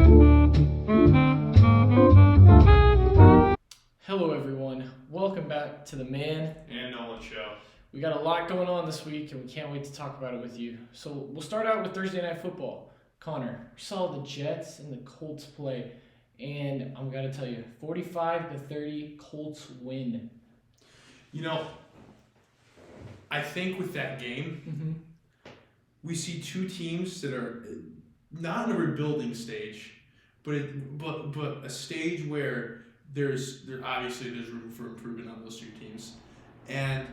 Hello everyone, welcome back to the Man and Nolan Show. We got a lot going on this week and we can't wait to talk about it with you. So we'll start out with Thursday Night Football. Connor, we saw the Jets and the Colts play, and I'm going to tell you, 45-30, Colts win. You know, I think with that game, we see two teams that are not in a rebuilding stage, but a stage where there's room for improvement on those two teams. And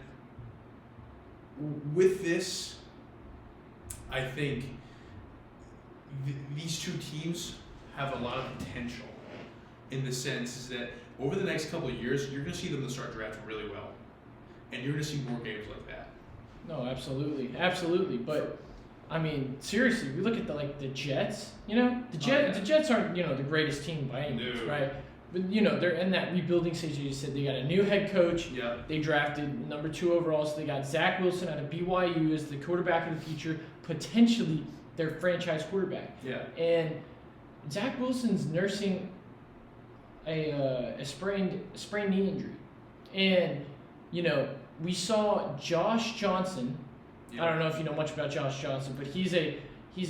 with this, I think these two teams have a lot of potential in the sense is that over the next couple of years, you're going to see them start drafting really well. And you're going to see more games like that. No, absolutely. But I mean, seriously, we look at the Jets. The Jets aren't the greatest team by any means, right? But they're in that rebuilding stage. You said they got a new head coach. Yeah. They drafted number 2 overall, so they got Zach Wilson out of BYU as the quarterback of the future, potentially their franchise quarterback. Yeah. And Zach Wilson's nursing a sprained knee injury, and we saw Josh Johnson. I don't know if you know much about Josh Johnson, but he's a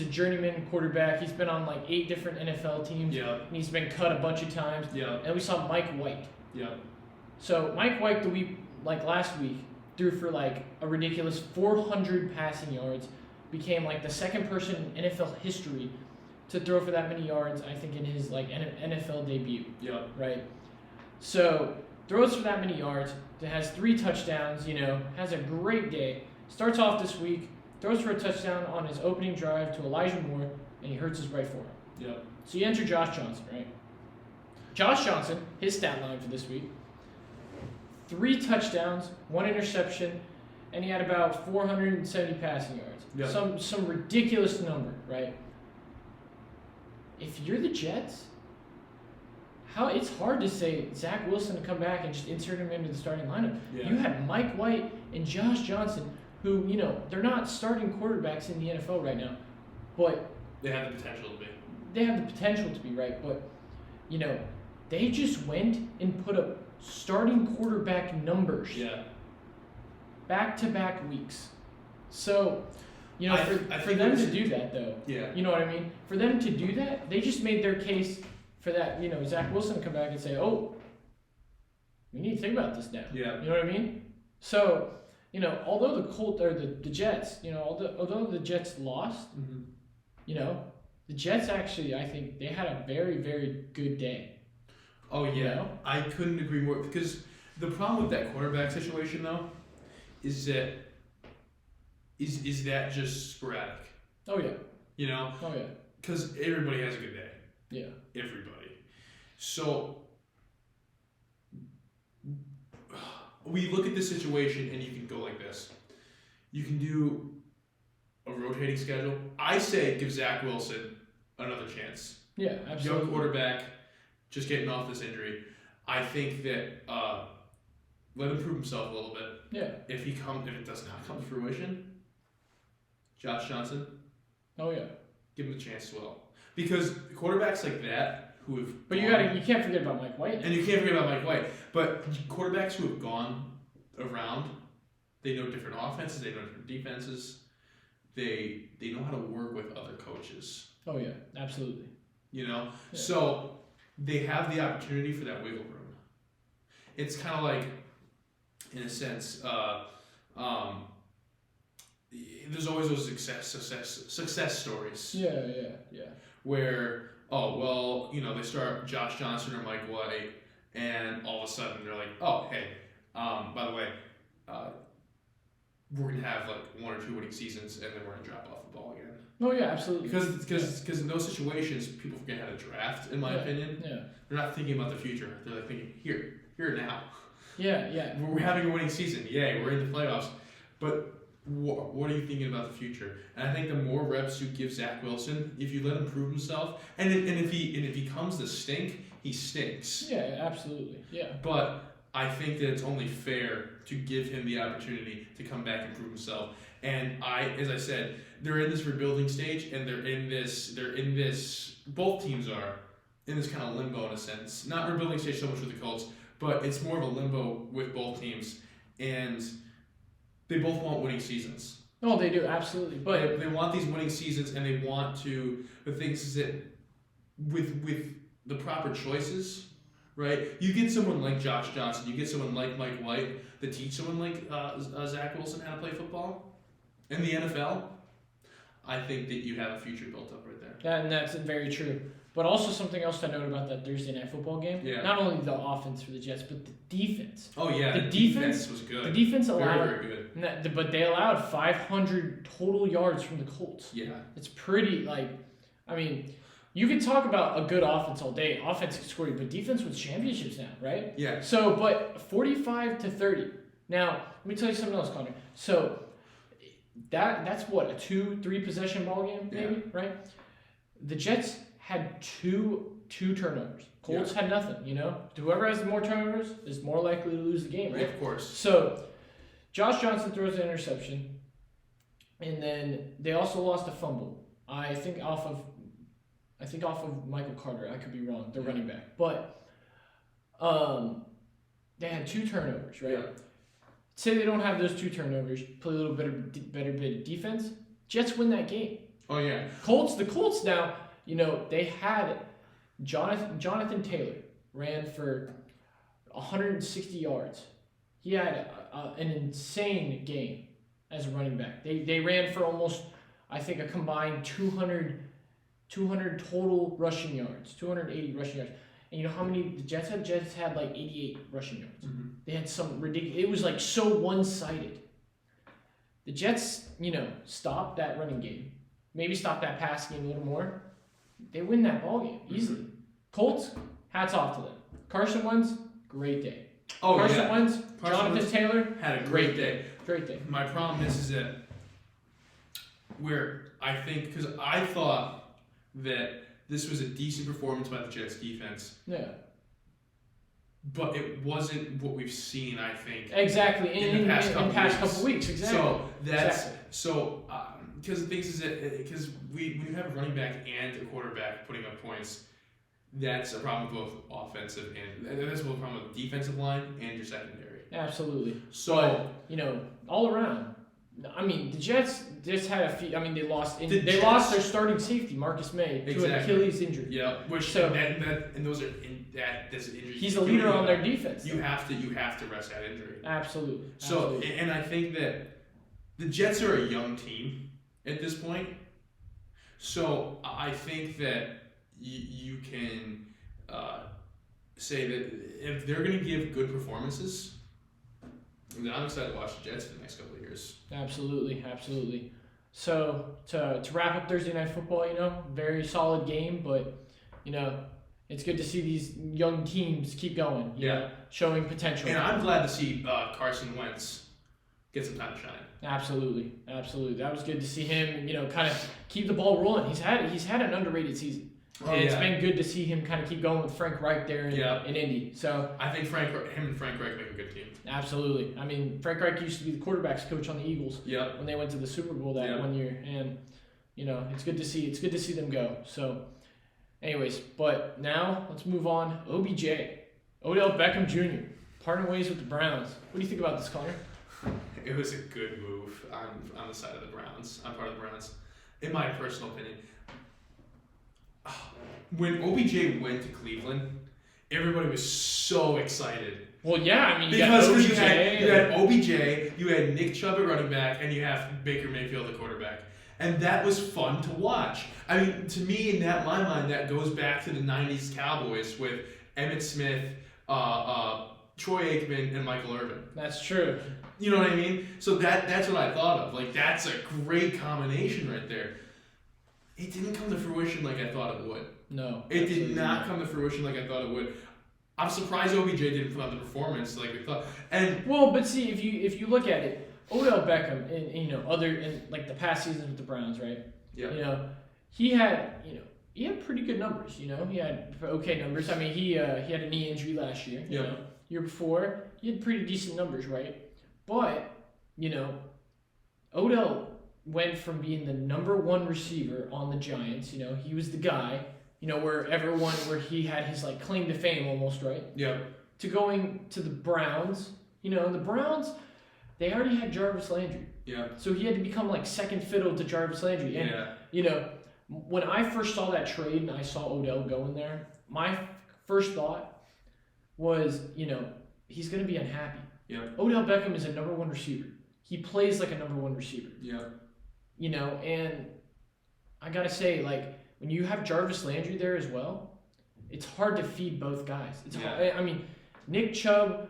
journeyman quarterback. He's been on 8 different NFL teams. Yeah. And he's been cut a bunch of times. Yeah. And we saw Mike White. Yeah. So Mike White last week threw for a ridiculous 400 passing yards, became the second person in NFL history to throw for that many yards, I think, in his NFL debut. Yeah. Right. So throws for that many yards, has 3 touchdowns, has a great day. Starts off this week, throws for a touchdown on his opening drive to Elijah Moore, and he hurts his right forearm. Yeah. So you enter Josh Johnson, right? Josh Johnson, his stat line for this week, 3 touchdowns, 1 interception, and he had about 470 passing yards. Yeah. Some ridiculous number, right? If you're the Jets, it's hard to say Zach Wilson to come back and just insert him into the starting lineup. Yeah. You had Mike White and Josh Johnson, who, they're not starting quarterbacks in the NFL right now, but they have the potential to be. They have the potential to be, right? But, they just went and put up starting quarterback numbers. Yeah. Back-to-back weeks. So, for them to do that, though, yeah. You know what I mean? For them to do that, they just made their case for that, Zach Wilson to come back and say, oh, we need to think about this now. Yeah. You know what I mean? So, although the Jets, although the Jets lost, the Jets actually, I think, they had a very, very good day. Oh, yeah. I couldn't agree more. Because the problem with that quarterback situation, though, is that just sporadic. Oh, yeah. Oh, yeah. Because everybody has a good day. Yeah. Everybody. So we look at this situation and you can go like this. You can do a rotating schedule. I say give Zach Wilson another chance. Yeah, absolutely. Young quarterback, just getting off this injury. I think that let him prove himself a little bit. Yeah. If it does not come to fruition, Josh Johnson. Oh yeah. Give him a chance as well. Because quarterbacks like that who have But you can't forget about Mike White. And you can't forget about Mike White. But quarterbacks who have gone around, they know different offenses, they know different defenses. They know how to work with other coaches. Oh yeah, absolutely. Yeah. So they have the opportunity for that wiggle room. It's kind of like, in a sense, there's always those success stories. Yeah. Where, they start Josh Johnson or Mike White, and all of a sudden they're like, oh, hey, by the way, we're going to have 1 or 2 winning seasons, and then we're going to drop off the ball again. Oh, yeah, absolutely. Because in those situations, people forget how to draft, in my opinion. Yeah. They're not thinking about the future. They're thinking, here now. Yeah. We're having a winning season. Yay, we're in the playoffs. But what are you thinking about the future? And I think the more reps you give Zach Wilson, if you let him prove himself, and if he comes to stink, he stinks. Yeah, absolutely. Yeah. But I think that it's only fair to give him the opportunity to come back and prove himself. And as I said, they're in this rebuilding stage, and they're in this. Both teams are in this kind of limbo in a sense. Not rebuilding stage so much with the Colts, but it's more of a limbo with both teams, and they both want winning seasons. No, they do, absolutely. But they want these winning seasons, and they want to. The thing is that with the proper choices, right? You get someone like Josh Johnson, you get someone like Mike White that teach someone like Zach Wilson how to play football in the NFL. I think that you have a future built up right there. Yeah, and that's very true. But also something else to note about that Thursday night football game. Yeah. Not only the offense for the Jets, but the defense. Oh yeah, the defense was good. The defense allowed very good. But they allowed 500 total yards from the Colts. Yeah. It's pretty you can talk about a good offense all day. Offense can score you, but defense wins championships now, right? Yeah. So, but 45-30. Now, let me tell you something else, Connor. So that's what, a 2-3 possession ball game, maybe, right? The Jets had two turnovers. Colts had nothing, Whoever has more turnovers is more likely to lose the game, right? Yeah, of course. So Josh Johnson throws an interception, and then they also lost a fumble. I think off of Michael Carter. I could be wrong. The running back. But they had 2 turnovers, right? Yeah. Say they don't have those 2 turnovers, play a little bit better bit of defense, Jets win that game. Oh yeah. The Colts now, they had Jonathan Taylor ran for 160 yards. He had an insane game as a running back. They ran for almost, I think, a combined 200 total rushing yards, 280 rushing yards. And you know how many the Jets had? Jets had like 88 rushing yards. Mm-hmm. They had some ridiculous. It was like so one-sided. The Jets, stopped that running game. Maybe stop that pass game a little more. They win that ball game easily. Mm-hmm. Colts, hats off to them. Carson Wentz, great day. Oh, Carson Wentz, Jonathan Taylor had a great day. Great day. My problem is that where I think, because I thought that this was a decent performance by the Jets defense. Yeah. But it wasn't what we've seen, I think. Couple weeks. Exactly. So that's because the thing is that because when you have a running back and a quarterback putting up points, that's a problem with both offensive and that's a problem with defensive line and your secondary. Absolutely. So all around. I mean, the Jets just had a few. They lost. They lost their starting safety, Marcus May, to an Achilles injury. Yeah, which and those are this injury. He's the leader on their defense. You have to rest that injury. Absolutely. So and I think that the Jets are a young team at this point. So I think that you can say that if they're going to give good performances, then I'm excited to watch the Jets for the next couple of years. Absolutely. So to wrap up Thursday Night Football, very solid game, but it's good to see these young teams keep going. Showing potential. And I'm glad to see Carson Wentz get some time to shine. Absolutely. That was good to see him, kind of keep the ball rolling. He's had an underrated season. It's been good to see him kind of keep going with Frank Reich there in Indy. So I think him and Frank Reich make a good team. Absolutely. Frank Reich used to be the quarterbacks coach on the Eagles. Yep. When they went to the Super Bowl that 1 year, and it's good to see them go. So, anyways, but now let's move on. OBJ, Odell Beckham Jr. parting ways with the Browns. What do you think about this, Connor? It was a good move on the side of the Browns. I'm part of the Browns, in my personal opinion. When OBJ went to Cleveland, everybody was so excited. Well, yeah, because you had OBJ, you had Nick Chubb at running back, and you have Baker Mayfield at quarterback, and that was fun to watch. To me, in my mind, that goes back to the '90s Cowboys with Emmitt Smith, Troy Aikman, and Michael Irvin. That's true. You know what I mean? So that's what I thought of. That's a great combination right there. It didn't come to fruition like I thought it would. No. It did not come to fruition like I thought it would. I'm surprised OBJ didn't put on the performance like we thought. But see, if you look at it, Odell Beckham in the past seasons with the Browns, right? Yeah. He had pretty good numbers. He had okay numbers. He had a knee injury last year. Year before, he had pretty decent numbers, right? But, Odell went from being the number one receiver on the Giants, he was the guy, where he had his like claim to fame almost, right? Yeah. To going to the Browns. The Browns, they already had Jarvis Landry. Yeah. So he had to become like second fiddle to Jarvis Landry. And, when I first saw that trade and I saw Odell going there, my first thought was, he's going to be unhappy. Yeah. Odell Beckham is a number one receiver. He plays like a number one receiver. Yeah. And I got to say, like, when you have Jarvis Landry there as well, it's hard to feed both guys. It's hard. I mean, Nick Chubb,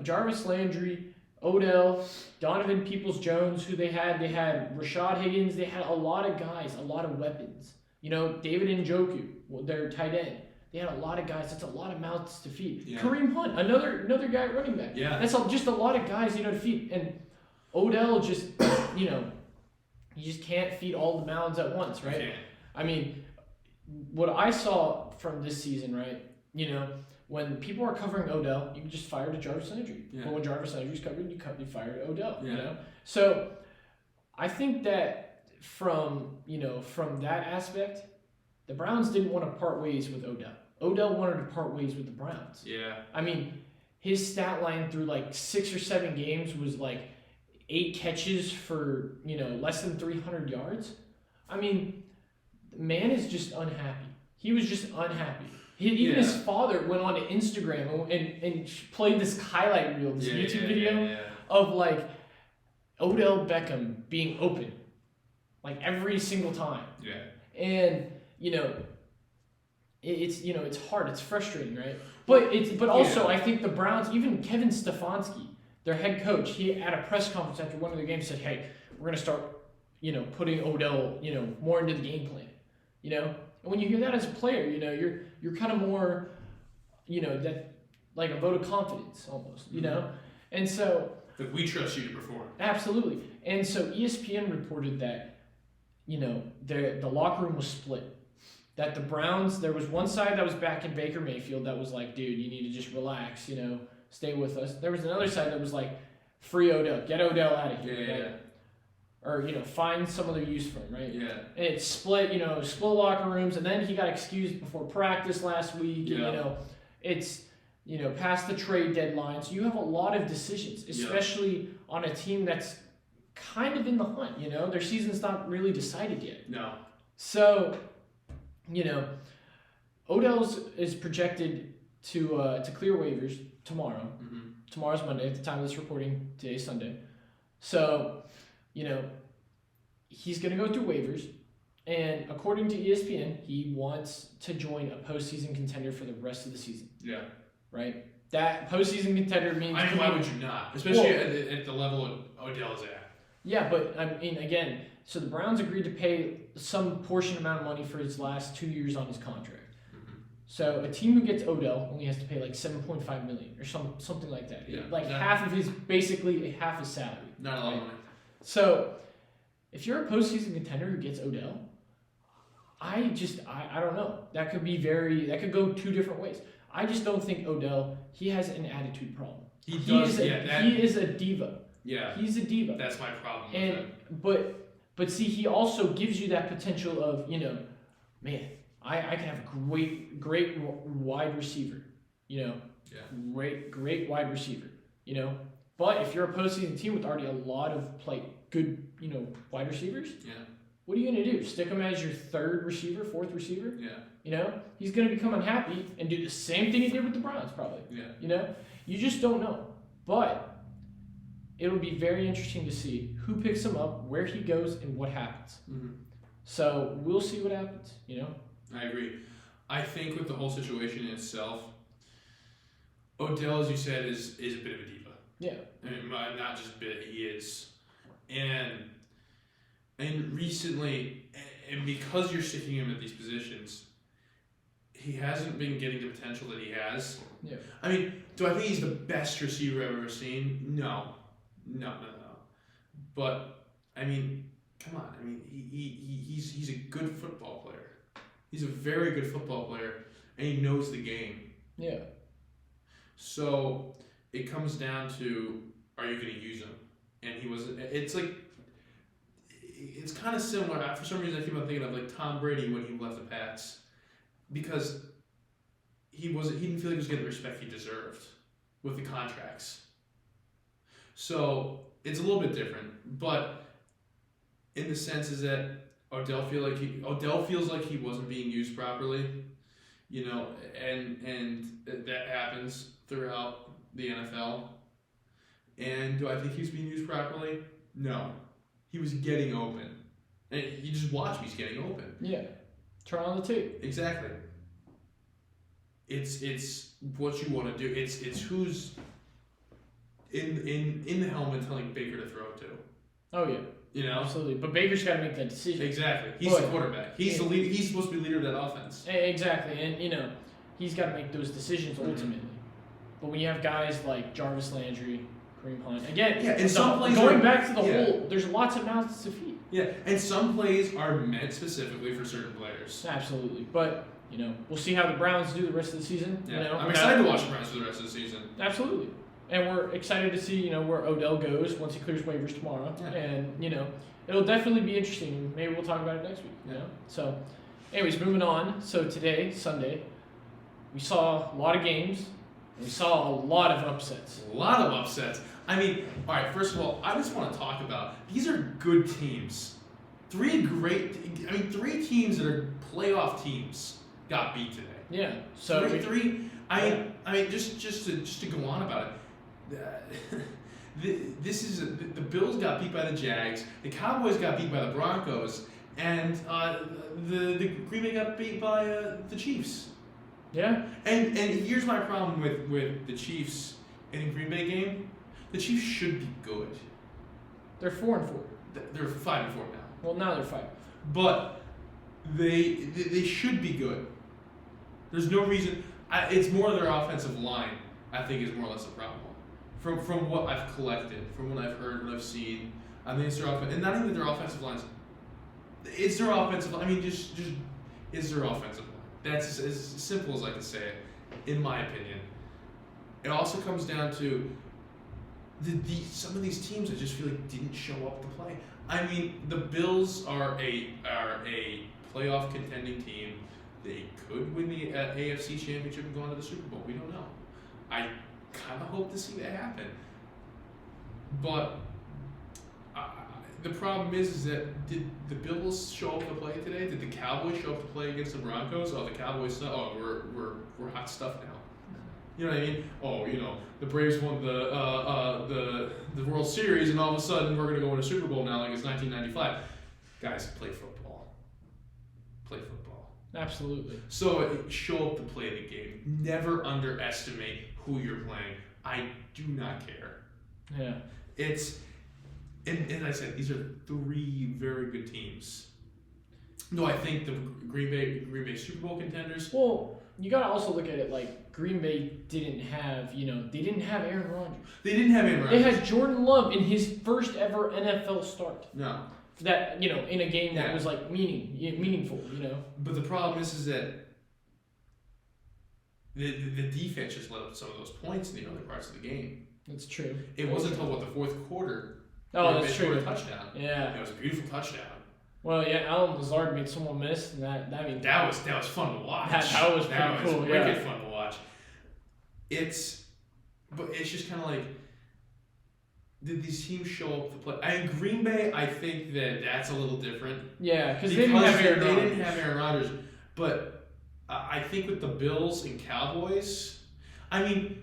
Jarvis Landry, Odell, Donovan Peoples-Jones, who they had Rashad Higgins. They had a lot of guys, a lot of weapons. David Njoku, their tight end. They had a lot of guys. That's a lot of mouths to feed. Yeah. Kareem Hunt, another guy running back. Yeah. That's just a lot of guys, to feed. And Odell just, you just can't feed all the mouths at once, right? Yeah. I mean, what I saw from this season, right? When people are covering Odell, you can just fire to Jarvis Landry. Yeah. But when Jarvis Landry's covered, you fire to Odell. Yeah. So I think that from that aspect, the Browns didn't want to part ways with Odell. Odell wanted to part ways with the Browns. Yeah. I mean, his stat line through like 6 or 7 games was like 8 catches for less than 300 yards. I mean, the man is just unhappy. He was just unhappy. His father went on to Instagram and played this highlight reel, this YouTube video of like Odell Beckham being open, like every single time. Yeah. And it's hard, it's frustrating, right? But also I think the Browns, even Kevin Stefanski, their head coach, he at a press conference after one of their games said, "Hey, we're gonna start, putting Odell, more into the game plan." And when you hear that as a player, you're kind of more, that like a vote of confidence almost, And so that we trust you to perform. Absolutely. And so ESPN reported that, the locker room was split. That the Browns, there was one side that was back in Baker Mayfield that was like, dude, you need to just relax, stay with us. There was another side that was like, free Odell, get Odell out of here. Yeah. Right? Or, find some other use for him, right? Yeah. And it split, split locker rooms, and then he got excused before practice last week. Yeah. And, it's, past the trade deadline. So you have a lot of decisions, especially on a team that's kind of in the hunt, Their season's not really decided yet. No. So, Odell is projected to clear waivers tomorrow. Mm-hmm. Tomorrow's Monday at the time of this recording. Today's Sunday. So, he's going to go through waivers, and according to ESPN, he wants to join a postseason contender for the rest of the season. Yeah. Right? That postseason contender means... I mean, why would you not? Especially at the level Odell is at. Yeah, but, I mean, again, so the Browns agreed to pay some portion amount of money for his last 2 years on his contract. Mm-hmm. So a team who gets Odell only has to pay like $7.5 million or something like that. Yeah. Like half of basically half his salary. Not a lot of money. So if you're a postseason contender who gets Odell, I don't know. That could go 2 different ways. I just don't think Odell, he has an attitude problem. He does. He is a diva. Yeah. He's a diva. That's my problem with him. But see, he also gives you that potential of, man, I can have a great wide receiver, Yeah. Great wide receiver, But if you're a postseason team with already a lot of good, wide receivers, what are you gonna do? Stick him as your 3rd receiver, 4th receiver? Yeah. He's gonna become unhappy and do the same thing he did with the Browns, probably. Yeah. You just don't know. But it'll be very interesting to see who picks him up, where he goes, and what happens. Mm-hmm. So we'll see what happens. I agree. I think with the whole situation in itself, Odell, as you said, is a bit of a diva. Yeah. I mean, not just a bit, he is. And recently, and because you're sticking him at these positions, he hasn't been getting the potential that he has. Yeah. I mean, do I think he's the best receiver I've ever seen? No. But I mean, come on. I mean, he's a good football player. He's a very good football player, and he knows the game. Yeah. So it comes down to, are you going to use him? And he wasn't. It's like, it's kind of similar. For some reason, I keep on thinking of like Tom Brady when he left the Pats, because he didn't feel like he was getting the respect he deserved with the contracts. So it's a little bit different, but in the sense is that Odell feels like he wasn't being used properly, you know, and that happens throughout the NFL. And do I think he's being used properly? No. He was getting open. And you just watch him, he's getting open. Yeah. Turn on the tape. Exactly. It's what you want to do. It's who's in the helmet telling Baker to throw to. Oh yeah. You know? Absolutely. But Baker's got to make that decision. Exactly. He's the quarterback. He's the leader. He's supposed to be leader of that offense. Exactly. And you know, he's got to make those decisions ultimately. But when you have guys like Jarvis Landry, Kareem Hunt, again, and some plays going back to the whole, there's lots of mouths to feed. Yeah, and some plays are meant specifically for certain players. Absolutely. But, you know, we'll see how the Browns do the rest of the season. Yeah. You know? I'm excited to watch the Browns for the rest of the season. Absolutely. And we're excited to see, you know, where Odell goes once he clears waivers tomorrow. Yeah. And, you know, it'll definitely be interesting. Maybe we'll talk about it next week. You know? So, anyways, moving on. So today, Sunday, we saw a lot of games. We saw a lot of upsets. A lot of upsets. I mean, all right, first of all, I just want to talk about, these are good teams. Three teams that are playoff teams got beat today. Yeah. So I mean, just to go on about it, the Bills got beat by the Jags, the Cowboys got beat by the Broncos, and the Green Bay got beat by the Chiefs. Yeah. And here's my problem with the Chiefs in the Green Bay game. The Chiefs should be good. They're 4-4. They're 5-4 now. Well, now they're 5. But they should be good. There's no reason. It's more their offensive line, I think, is more or less a problem. From what I've collected, from what I've heard, what I've seen, I think it's their offense, and not even their offensive lines. It's their offensive line. I mean, just it's their offensive line. That's as simple as I can say it, in my opinion. It also comes down to some of these teams I just feel like didn't show up to play. I mean, the Bills are a playoff contending team. They could win the AFC Championship and go on to the Super Bowl. We don't know. I kind of hope to see that happen. But the problem is that did the Bills show up to play today? Did the Cowboys show up to play against the Broncos? Oh, the Cowboys. Oh, we're hot stuff now. You know what I mean? Oh, you know, the Braves won the World Series, and all of a sudden we're going to go win a Super Bowl now, like it's 1995. Guys, play football. Play football. Absolutely. So show up to play the game. Never underestimate who you're playing. I do not care. Yeah. It's and I said these are three very good teams. No, I think the Green Bay Super Bowl contenders. Well, you gotta also look at it like Green Bay didn't have, they didn't have Aaron Rodgers. They didn't have Aaron Rodgers. They had Jordan Love in his first ever NFL start. No. That, in a game that was like meaningful, But the problem is that the defense just let up some of those points in the early parts of the game. That's true. It wasn't until the fourth quarter. Oh, that's true. A touchdown. Yeah. It was a beautiful touchdown. Well, yeah, Alan Lazard made someone miss, and that was fun to watch. That was pretty cool. Wicked fun to watch. But it's just kind of like, did these teams show up to play? And Green Bay, I think that's a little different. Yeah, because they didn't have Aaron Rodgers. But I think with the Bills and Cowboys, I mean,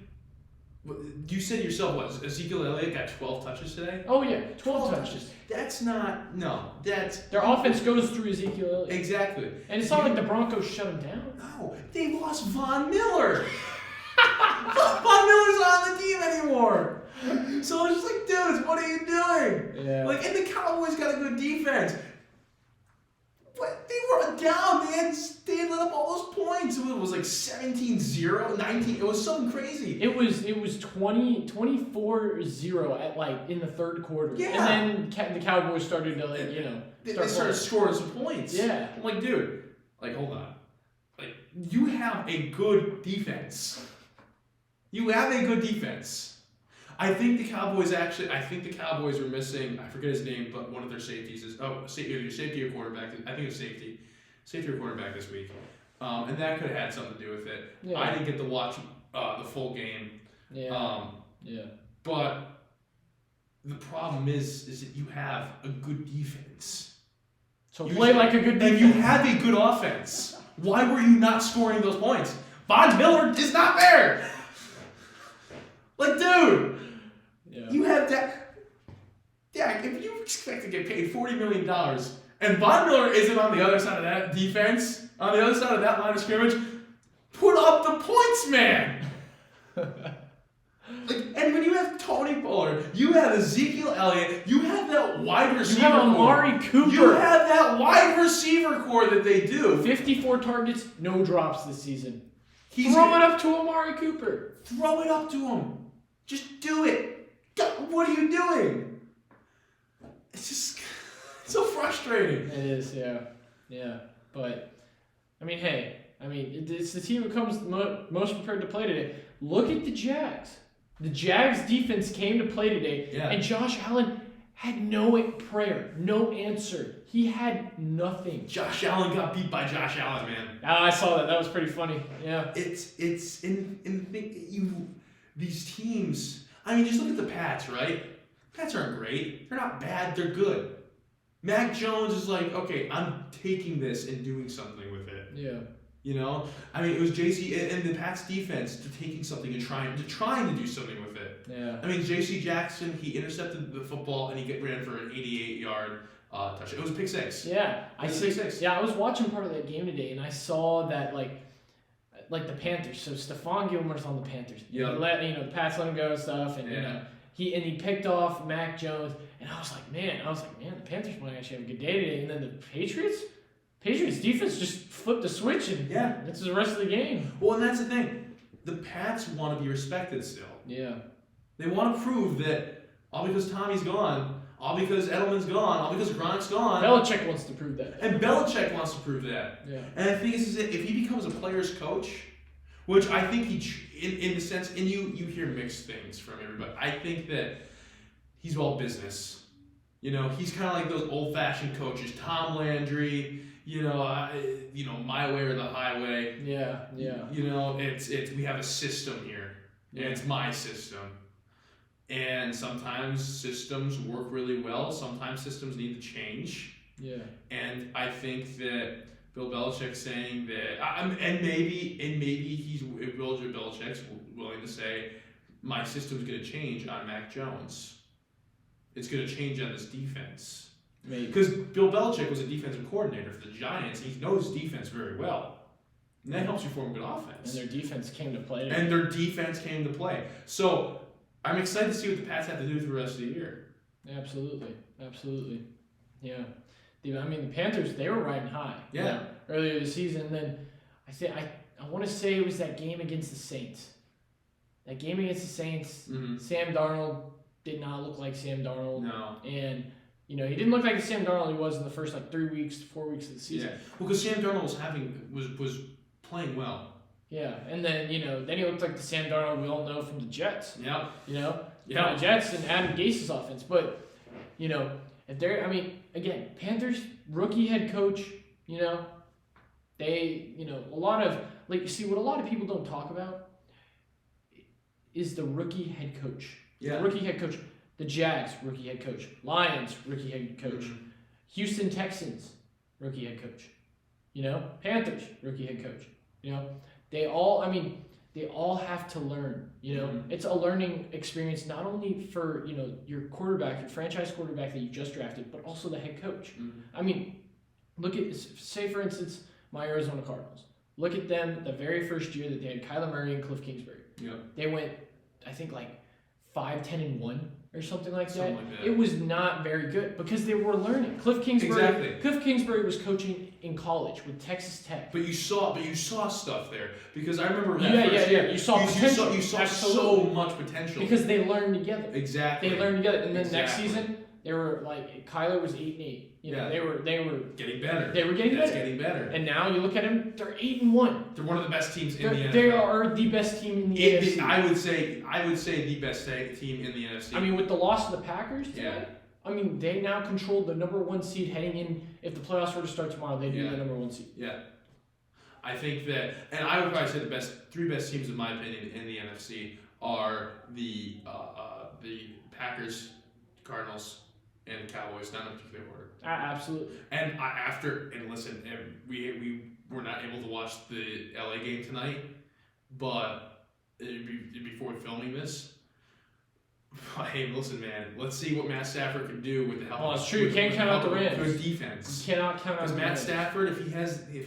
you said yourself, what, Ezekiel Elliott got 12 touches today? Oh, yeah, 12 touches. That's not, no, that's... Their offense goes through Ezekiel Elliott. Exactly. And it's not like the Broncos shut him down. No, they lost Von Miller. Von Miller's not on the team anymore. So it's just like, dudes, what are you doing? Yeah. And the Cowboys got a good defense. But they were down. They had let up all those points. It was like 17-0, 19. It was something crazy. It was 24-0 at in the third quarter. Yeah. And then the Cowboys started to They started scoring some points. Yeah. I'm like, dude, hold on. You have a good defense. You have a good defense. I think the Cowboys were missing, I forget his name, but one of their safeties is, either safety or quarterback. I think it was safety. Safety or quarterback this week. And that could have had something to do with it. Yeah. I didn't get to watch the full game. Yeah. But the problem is that you have a good defense. So play like a good defense. And you have a good offense. Why were you not scoring those points? Von Miller is not there. Like, dude, you have Dak, if you expect to get paid $40 million and Von Miller isn't on the other side of that defense, on the other side of that line of scrimmage, put up the points, man. And when you have Tony Pollard, you have Ezekiel Elliott, you have that wide receiver core. You have Amari Cooper. You have that wide receiver core that they do. 54 targets, no drops this season. Throw it up to Amari Cooper. Throw it up to him. Just do it. What are you doing? It's just so frustrating. It is, yeah. But, it's the team who comes most prepared to play today. Look at the Jags. The Jags defense came to play today, and Josh Allen had no prayer, no answer. He had nothing. Josh Allen got beat by Josh Allen, man. I saw that. That was pretty funny. Yeah. It's these teams. I mean, just look at the Pats, right? Pats aren't great. They're not bad. They're good. Mac Jones is like, okay, I'm taking this and doing something with it. Yeah. You know, I mean, it was JC and the Pats defense to taking something and trying to do something with it. Yeah. I mean, JC Jackson, he intercepted the football and he ran for an 88-yard touchdown. It was a pick six. Yeah, I was watching part of that game today and I saw that like the Panthers. So Stephon Gilmore's on the Panthers. Yeah. The Pats let him go and stuff, and he picked off Mac Jones, and I was like, man, the Panthers might actually have a good day today, and then the Patriots defense just flipped the switch, and that's the rest of the game. Well, and that's the thing. The Pats want to be respected still. Yeah. They want to prove that all because Tommy's gone, all because Edelman's gone, all because Gronk's gone. Belichick wants to prove that. And Belichick wants to prove that. Yeah. And the thing is that if he becomes a player's coach, which I think in the sense, and you hear mixed things from everybody, I think that he's all business. You know, he's kind of like those old-fashioned coaches, Tom Landry. My way or the highway. Yeah. You know, it's we have a system here, and it's my system. And sometimes systems work really well. Sometimes systems need to change. Yeah. And I think that Bill Belichick's saying that, and maybe Bill Belichick's willing to say, my system's going to change on Mac Jones. It's going to change on this defense. Because Bill Belichick was a defensive coordinator for the Giants, and he knows defense very well. And that helps you form a good offense. And their defense came to play. So I'm excited to see what the Pats have to do for the rest of the year. Absolutely. Yeah. The Panthers, they were riding high. Yeah. Earlier this season, and then I want to say it was that game against the Saints. Mm-hmm. Sam Darnold did not look like Sam Darnold. No. And he didn't look like the Sam Darnold he was in the first 3 weeks, 4 weeks of the season. Yeah. Well, because Sam Darnold was playing well. Yeah, and then then he looked like the Sam Darnold we all know from the Jets. Yeah. The Jets and Adam Gase's offense. But if they're, again, Panthers rookie head coach. They a lot of what a lot of people don't talk about is the rookie head coach. Yeah. The rookie head coach. The Jags, rookie head coach. Lions, rookie head coach. Mm-hmm. Houston Texans, rookie head coach. Panthers, rookie head coach. They all have to learn. Mm-hmm. It's a learning experience not only for your quarterback, your franchise quarterback that you just drafted, but also the head coach. Mm-hmm. Look at, say for instance, my Arizona Cardinals. Look at them the very first year that they had Kyler Murray and Cliff Kingsbury. Yeah. They went, I think 5-10-1 or something like that. Something like that. It was not very good because they were learning. Cliff Kingsbury was coaching in college with Texas Tech. But you saw stuff there because I remember that You saw potential. You saw so much potential because they learned together. Exactly. They learned together, and then next season they were like Kyler was 8-8. You know, they were getting better. They were getting That's better. getting better. And now you look at them, they're 8-1. They're one of the best teams in the NFL. They are the best team in the NFC. I would say the best team in the NFC. I mean, with the loss of the Packers tonight, I mean, they now control the number 1 seed heading in. If the playoffs were to start tomorrow, they'd be the number 1 seed. Yeah. I think that, and I would probably say the three best teams in my opinion in the NFC are the Packers, Cardinals, and Cowboys, not in particular order. Absolutely. And listen, we were not able to watch the LA game tonight, but before filming this, hey, listen, man, let's see what Matt Stafford can do with the help. Well, it's true. You can't count out the Rams. Good defense. You cannot count out the Rams. Matt Stafford, if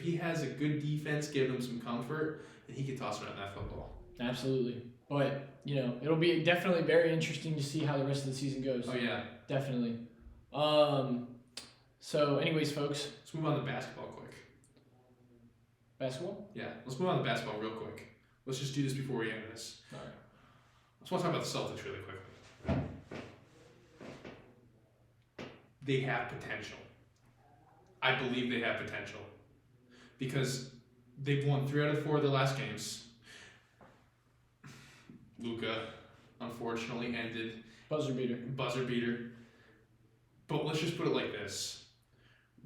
he has a good defense, giving him some comfort, then he can toss around that football. Absolutely. But, you know, it'll be definitely very interesting to see how the rest of the season goes. Oh, yeah. Definitely. So, anyways, folks. Let's move on to basketball quick. Basketball? Yeah. Let's move on to basketball real quick. Let's just do this before we end this. All right. I just want to talk about the Celtics really quickly. They have potential. I believe they have potential. Because they've won 3 out of 4 of their last games. Luka, unfortunately, ended. Buzzer beater. But let's just put it like this.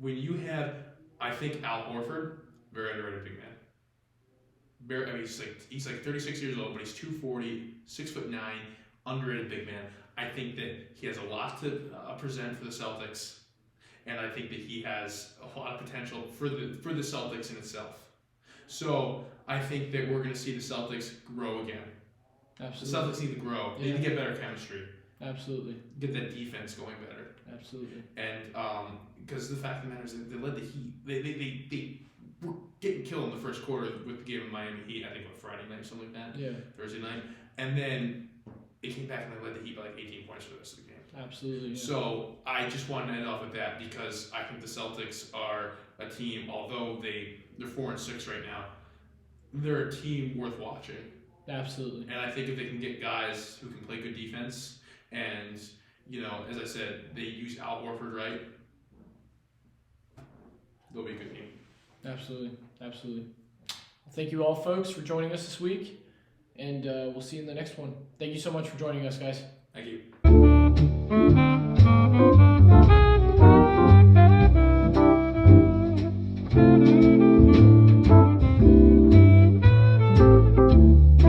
When you have, I think Al Horford, very underrated big man. I mean, he's like 36 years old, but he's 240, 6'9", underrated big man. I think that he has a lot to present for the Celtics, and I think that he has a lot of potential for the Celtics in itself. So I think that we're going to see the Celtics grow again. Absolutely. The Celtics need to grow. They need to get better chemistry. Absolutely. Get that defense going better. Absolutely. And because the fact of the matter is that they led the Heat. They were getting killed in the first quarter with the game of Miami Heat. I think on Friday night or something like that. Yeah. Thursday night, and then it came back and they led the Heat by like 18 points for the rest of the game. Absolutely. Yeah. So I just wanted to end off with that because I think the Celtics are a team. Although they're 4-6 right now, they're a team worth watching. Absolutely. And I think if they can get guys who can play good defense, and you know, as I said, they use Al Horford right, they'll be a good team. Absolutely. Absolutely. Well, thank you all, folks, for joining us this week, and we'll see you in the next one. Thank you so much for joining us, guys. Thank you.